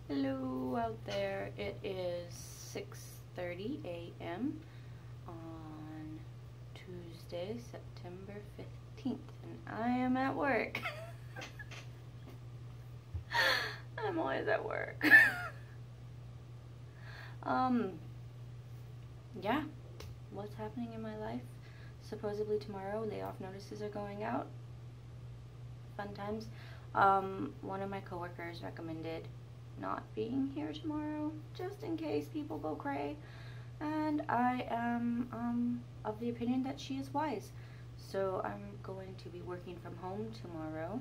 Hello out there. It is 6:30 a.m. on Tuesday, September 15th, and I am at work. I'm always at work. Yeah, what's happening in my life? Supposedly tomorrow, layoff notices are going out. Fun times. One of my coworkers recommended not being here tomorrow, just in case people go cray. And I am of the opinion that she is wise. So I'm going to be working from home tomorrow,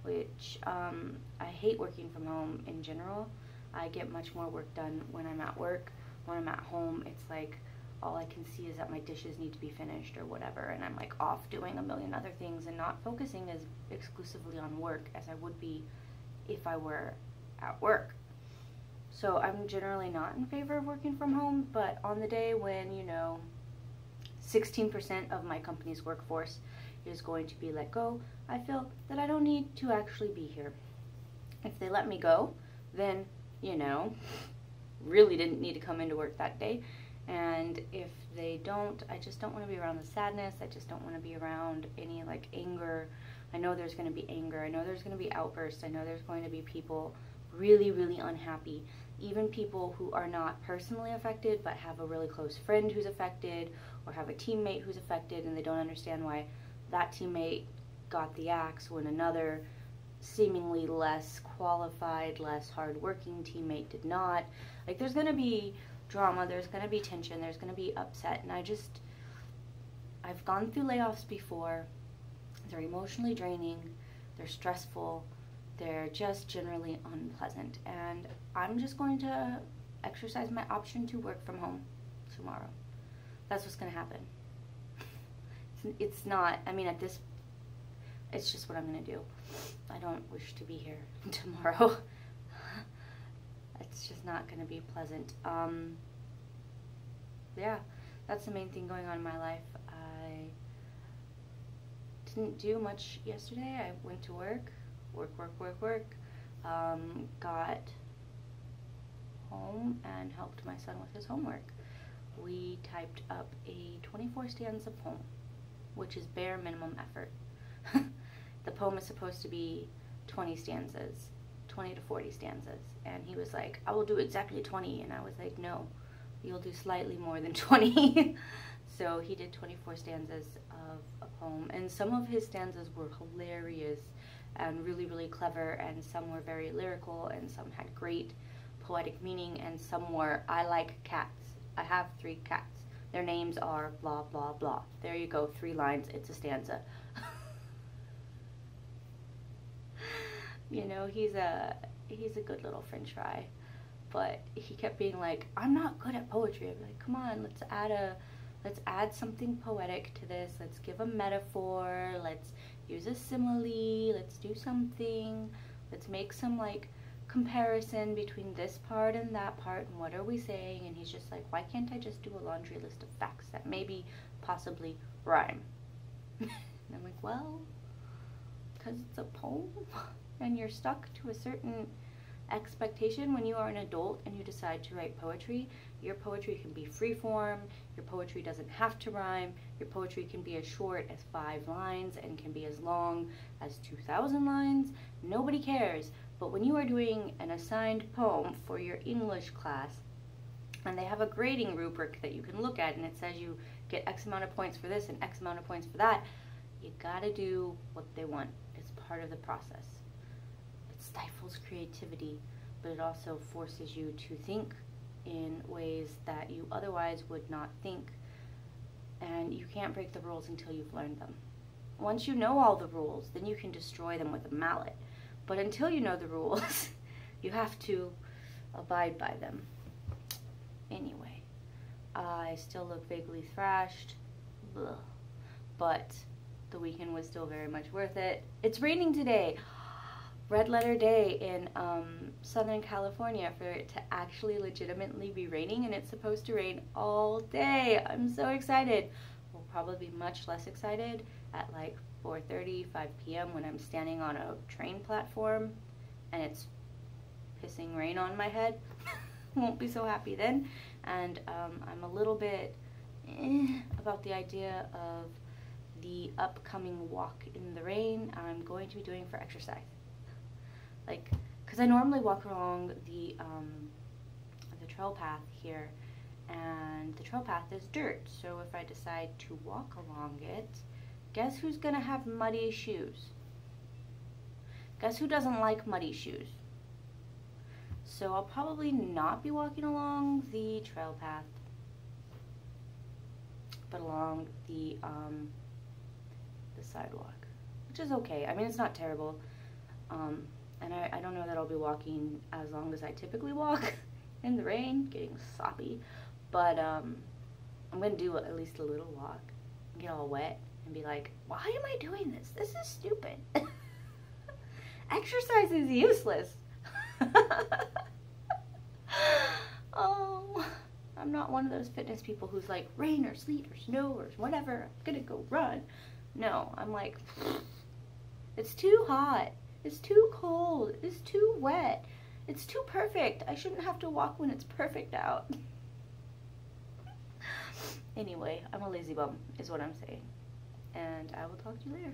which I hate working from home in general. I get much more work done when I'm at work. When I'm at home, it's like all I can see is that my dishes need to be finished or whatever, and I'm like off doing a million other things and not focusing as exclusively on work as I would be if I were at work. So I'm generally not in favor of working from home, but on the day when, 16% of my company's workforce is going to be let go, I feel that I don't need to actually be here. If they let me go, then, really didn't need to come into work that day. And if they don't, I just don't want to be around the sadness. I just don't want to be around any anger. I know there's going to be anger. I know there's going to be outbursts. I know there's going to be people really, really unhappy. Even people who are not personally affected but have a really close friend who's affected or have a teammate who's affected, and they don't understand why that teammate got the axe when another seemingly less qualified, less hardworking teammate did not. There's going to be drama, there's going to be tension, there's going to be upset, and I've gone through layoffs before. They're emotionally draining, they're stressful, they're just generally unpleasant, and I'm just going to exercise my option to work from home tomorrow. That's what's going to happen. It's not, it's just what I'm going to do. I don't wish to be here tomorrow. It's just not going to be pleasant. Yeah, that's the main thing going on in my life. I didn't do much yesterday. I went to work. Got home and helped my son with his homework. We typed up a 24 stanza poem, which is bare minimum effort. The poem is supposed to be 20 stanzas, 20 to 40 stanzas, and he was like, I will do exactly 20, and I was like, no, you'll do slightly more than 20. So he did 24 stanzas of a poem, and some of his stanzas were hilarious and really, really clever, and some were very lyrical, and some had great poetic meaning, and some were, I like cats. I have 3 cats. Their names are blah, blah, blah. There you go, 3 lines, it's a stanza. He's a good little french fry, but he kept being like, I'm not good at poetry. I'm like, come on, let's add something poetic to this. Let's give a metaphor. Let's use a simile. Let's do something. Let's make some comparison between this part and that part, and what are we saying? And he's just like, why can't I just do a laundry list of facts that maybe possibly rhyme? And I'm like, well, because it's a poem and you're stuck to a certain expectation. When you are an adult and you decide to write poetry, your poetry can be freeform, your poetry doesn't have to rhyme, your poetry can be as short as 5 lines and can be as long as 2,000 lines. Nobody cares. But when you are doing an assigned poem for your English class, and they have a grading rubric that you can look at, and it says you get X amount of points for this and X amount of points for that, you gotta do what they want. It's part of the process. It stifles creativity, but it also forces you to think in ways that you otherwise would not think, and you can't break the rules until you've learned them. Once you know all the rules, then you can destroy them with a mallet. But until you know the rules, you have to abide by them. Anyway, I still look vaguely thrashed, but the weekend was still very much worth it. It's raining today. Red letter day in Southern California for it to actually legitimately be raining, and it's supposed to rain all day. I'm so excited. We'll probably be much less excited at 4:30, 5 p.m. when I'm standing on a train platform and it's pissing rain on my head, won't be so happy then. And I'm a little bit about the idea of the upcoming walk in the rain I'm going to be doing for exercise. Like, because I normally walk along the trail path here, and the trail path is dirt, so if I decide to walk along it, guess who's gonna have muddy shoes? Guess who doesn't like muddy shoes? So I'll probably not be walking along the trail path, but along the sidewalk, which is okay. I mean, it's not terrible. And I don't know that I'll be walking as long as I typically walk in the rain, getting soppy, but I'm gonna do at least a little walk, get all wet, and be like, why am I doing this? This is stupid. Exercise is useless. Oh, I'm not one of those fitness people who's like, rain or sleet or snow or whatever, I'm gonna go run. No, I'm like, it's too hot, it's too cold, it's too wet, it's too perfect. I shouldn't have to walk when it's perfect out. Anyway, I'm a lazy bum, is what I'm saying. And I will talk to you later.